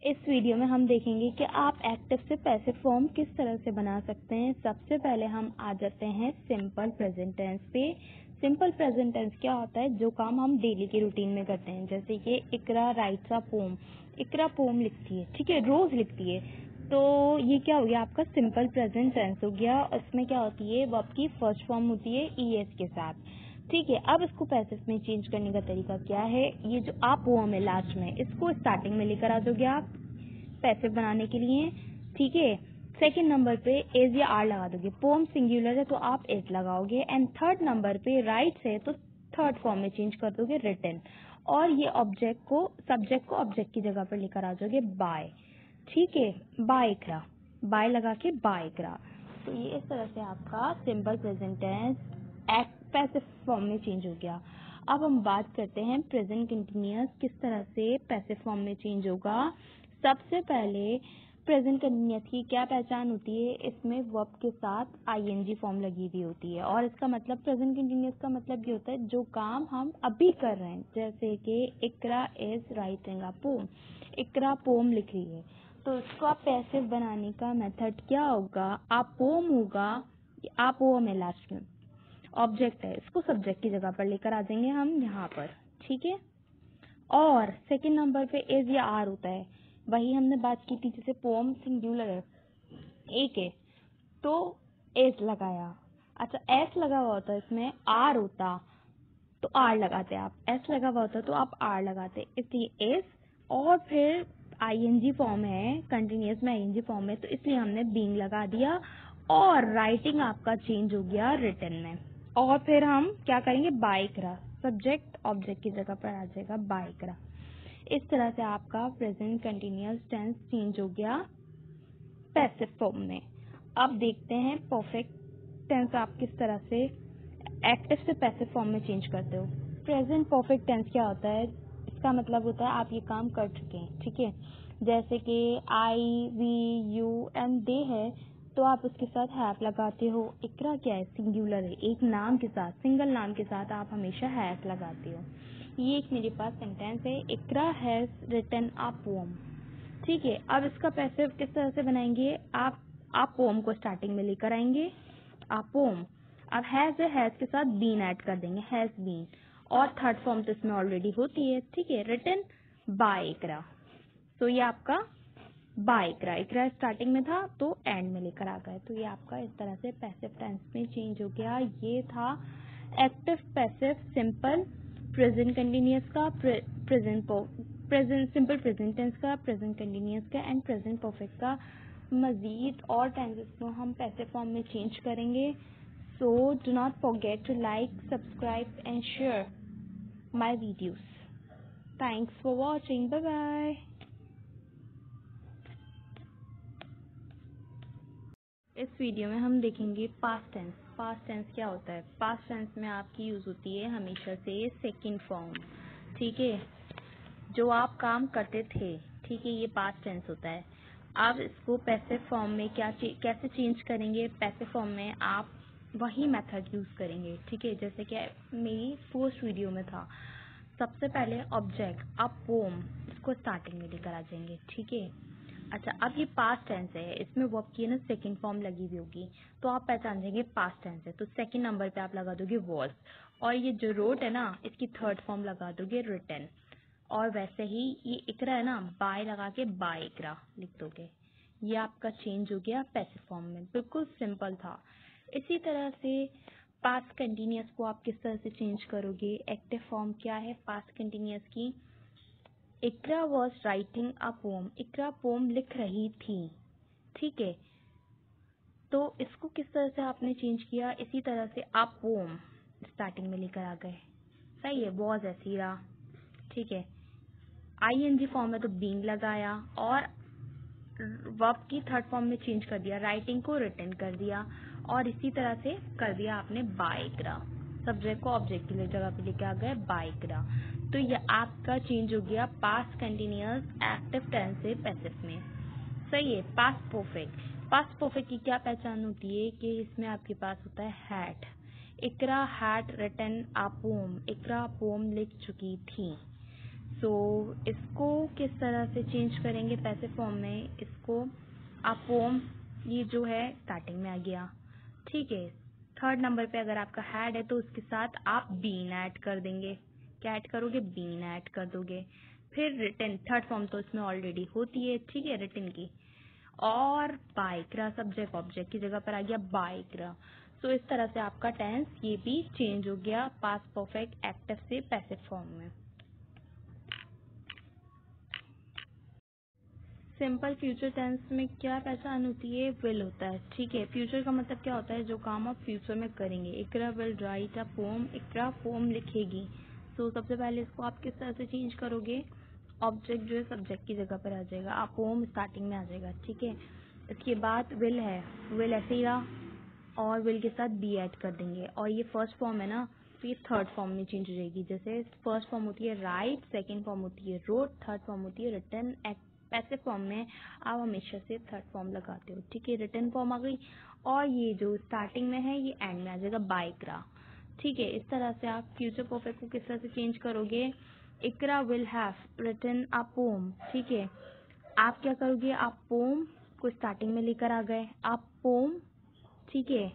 इस वीडियो में हम देखेंगे कि आप एक्टिव से पैसिव फॉर्म किस तरह से बना सकते हैं। सबसे पहले हम आ जाते हैं सिंपल प्रेजेंट टेंस पे। सिंपल प्रेजेंट टेंस क्या होता है? जो काम हम डेली के रूटीन में करते हैं, जैसे कि Iqra writes a poem. Iqra poem लिखती है, ठीक है, रोज लिखती है। तो ये क्या हो गया? आपका सिंपल प्रेजेंट टेंस हो गया। इसमें क्या होती है? वर्ब की फर्स्ट फॉर्म होती है ईएस के साथ, ठीक है। अब इसको पैसिव में चेंज करने का तरीका क्या है? ये जो आप पोम है लास्ट में, इसको स्टार्टिंग में लेकर आ जाओगे आप पैसिव बनाने के लिए, ठीक है। सेकंड नंबर पे एज या आर लगा दोगे। पोम सिंगुलर है तो आप एज लगाओगे। एंड थर्ड नंबर पे राइट्स है तो थर्ड फॉर्म में चेंज कर दोगे रिटन। और ये ऑब्जेक्ट को सब्जेक्ट को ऑब्जेक्ट की जगह पर लेकर आ जाओगे बाय, ठीक है। बाय करा, बाय लगा के बाय करा। तो ये इस तरह से आपका simple present tense passive form में चेंज हो गया। अब हम बात करते हैं प्रेजेंट कंटिन्यूअस किस तरह से पैसिव फॉर्म में चेंज होगा। सबसे पहले प्रेजेंट कंटिन्यूअस की क्या पहचान होती है? इसमें वर्ब के साथ आईएनजी फॉर्म लगी हुई होती है। और इसका मतलब प्रेजेंट कंटिन्यूअस का मतलब ये होता है जो काम हम अभी कर रहे हैं, जैसे कि Iqra is writing a poem. Iqra poem लिख रही है, तो इसको आप पैसिव बनाने का मेथड क्या होगा? आप पोम होगा, आप पोम है लास्ट में, ऑब्जेक्ट है, इसको सब्जेक्ट की जगह पर लेकर आ जाएंगे हम यहाँ पर, ठीक है। और सेकंड नंबर पे एज या आर होता है, वही हमने बात की थी, जैसे पोम सिंगुलर है, एक है, तो एज लगाया। अच्छा, एस लगा हुआ होता है, इसमें आर होता तो आर लगाते आप, एस लगा हुआ होता तो आप आर लगाते, इसलिए एस। और फिर आईएनजी फॉर्म है, कंटिन्यूअस में आईएनजी फॉर्म है, तो इसलिए हमने बीइंग लगा दिया। और राइटिंग आपका चेंज हो गया रिटन में। और फिर हम क्या करेंगे? बाय करा, सब्जेक्ट ऑब्जेक्ट की जगह पर आ जाएगा बाय करा। इस तरह से आपका प्रेजेंट कंटिन्यूअस टेंस चेंज हो गया पैसिव फॉर्म में। अब देखते हैं परफेक्ट टेंस आप किस तरह से एक्टिव से पैसिव फॉर्म में चेंज करते हो। प्रेजेंट परफेक्ट टेंस क्या होता है? इसका मतलब होता है आप ये काम कर चुके हैं, ठीक है। जैसे कि आई वी यू एंड दे है, तो आप उसके साथ हैव लगाते हो। इकरा क्या है? सिंगुलर है, एक नाम के साथ, सिंगल नाम के साथ आप हमेशा हैव लगाते हो। ये एक मेरे पास सेंटेंस है, इकरा हैज रिटन अ पोम, ठीक है। अब इसका पैसिव किस तरह से बनाएंगे? आप पोम को स्टार्टिंग में लेकर आएंगे, आप पोम। अब हैज है, हैज के साथ बीन ऐड कर देंगे, हैज बीन। और थर्ड फॉर्म तो इसमें ऑलरेडी होती है, ठीक है, रिटन बाय इकरा। तो ये आपका बाय इकरा, इकरा स्टार्टिंग में था तो एंड में लेकर आ गए, तो ये आपका इस तरह से पैसिव टेंस में चेंज हो गया। ये था active passive simple present continuous का, प्रेजेंट सिंपल प्रेजेंट टेंस का, प्रेजेंट कंटिन्यूअस का एंड प्रेजेंट परफेक्ट का। मजीद और टेंसेस को हम पैसिव फॉर्म में चेंज करेंगे। So do not forget to like, subscribe and share my videos. Thanks for watching, bye bye. इस वीडियो में हम देखेंगे पास्ट टेंस। पास्ट टेंस क्या होता है? पास्ट टेंस में आपकी यूज होती है हमेशा से सेकंड फॉर्म, ठीक है। जो आप काम करते थे, ठीक है, ये पास्ट टेंस होता है। अब इसको पैसिव फॉर्म में कैसे चेंज करेंगे? पैसिव फॉर्म में आप वही मेथड यूज करेंगे, ठीक है, जैसे कि मेरी फर्स्ट वीडियो में था। सबसे पहले ऑब्जेक्ट अब पोम, इसको स्टार्टिंग में लेकर आ जाएंगे, ठीक है। अच्छा, अब ये पास्ट टेंस है, इसमें वर्ब की है ना सेकंड फॉर्म लगी हुई होगी, तो आप पहचान जाएंगे पास्ट टेंस है, तो सेकंड नंबर पे आप लगा दोगे वॉज। और ये जो रोट है ना, इसकी थर्ड फॉर्म लगा दोगे रिटन। और वैसे ही ये इकरा है ना, बाय लगा के बाय इकरा लिख दोगे। ये आपका चेंज हो गया पैसिव फॉर्म में, बिल्कुल सिंपल था। इसी तरह से पास्ट कंटिन्यूअस को आप किस तरह से चेंज करोगे? एक्टिव फॉर्म क्या है पास्ट कंटिन्यूअस की? Iqra was writing a poem, Iqra poem लिख रही थी, ठीक है। तो इसको किस तरह से आपने चेंज किया? इसी तरह से आप पोम स्टार्टिंग में लेकर आ गए, सही है। वॉज ऐसी रहा, ठीक है। आईएनजी फॉर्म में तो बीइंग लगाया और वर्ब की थर्ड फॉर्म में चेंज कर दिया, राइटिंग को रिटन कर दिया। और इसी तरह से कर दिया आपने बाय करा, सब्जेक्ट को ऑब्जेक्ट की जगह पे लेके आ गए बाय करा। तो ये आपका चेंज हो गया पास्ट कंटिन्यूअस एक्टिव टेंस से पैसिव में, सही है। पास्ट परफेक्ट, पास्ट परफेक्ट की क्या पहचान होती है कि इसमें आपके पास होता है had. Iqra had written a poem, Iqra poem लिख चुकी थी, सो इसको किस तरह से चेंज करेंगे पैसिव फॉर्म में, इसको आप पोम, ये जो है स्टार्टिंग में आ गया, ठीक है। थर्ड नंबर पे अगर आपका हैड है तो उसके साथ आप बीन ऐड कर देंगे। क्या ऐड करोगे? बीन ऐड कर दोगे। फिर रिटन, थर्ड फॉर्म तो इसमें ऑलरेडी होती है, ठीक है, रिटन की। और बाइकरा सब्जेक्ट ऑब्जेक्ट की जगह पर आ गया बाइकरा। सो इस तरह से आपका टेंस ये भी चेंज हो गया पास्ट परफेक्ट एक्टिव से पैसिव फॉर्म में। सिंपल फ्यूचर टेंस में क्या पहचान होती है? विल होता है, ठीक है। फ्यूचर का मतलब क्या होता है? जो काम आप फ्यूचर में करेंगे। Iqra will write a poem, Iqra poem लिखेगी। सो सबसे पहले इसको आप किस तरह से चेंज करोगे? ऑब्जेक्ट जो है सब्जेक्ट की जगह पर आ जाएगा, आप पोम स्टार्टिंग में आ जाएगा, ठीक है। इसके बाद विल है, विल ऐसे ही रहा और विल के साथ बी ऐड कर देंगे। और ये फर्स्ट फॉर्म है ना, तो ये थर्ड फॉर्म में चेंज हो जाएगी। जैसे फर्स्ट फॉर्म होती है राइट, सेकंड फॉर्म होती है रोट, थर्ड फॉर्म होती है रिटन। पैसिव फॉर्म में आप हमेशा से थर्ड फॉर्म लगाते हो, ठीक है। रिटन फॉर्म आ गई और ये जो स्टार्टिंग में है ये एंड में आ जाएगा बाइकरा, ठीक है। इस तरह से आप फ्यूचर परफेक्ट को किस तरह से चेंज करोगे? Iqra will have written a poem, ठीक है। आप क्या करोगे? आप पोम को स्टार्टिंग में लेकर आ गए, आप पोम, ठीक है।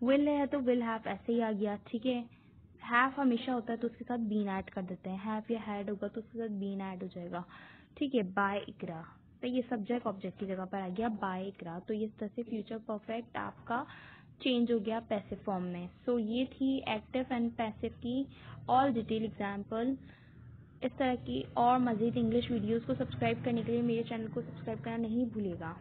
विल है तो विल हैव ऐसे ही आ गया, ठीक है। हैव हमेशा होता है तो उसके साथ बीन ऐड कर देते हैं। हैव या हैड होगा तो उसके साथ बीन ऐड हो जाएगा, ठीक है। बाय इकरा, तो ये सब्जेक्ट ऑब्जेक्ट की जगह पर आ गया बाय इकरा। तो इस तरह से फ्यूचर परफेक्ट आपका चेंज हो गया पैसिव फॉर्म में। सो ये थी एक्टिव एंड पैसिव की और डिटेल एग्जाम्पल। इस तरह की और मज़ीद इंग्लिश वीडियोस को सब्सक्राइब करने के लिए मेरे चैनल को सब्सक्राइब करना नहीं भूलिएगा।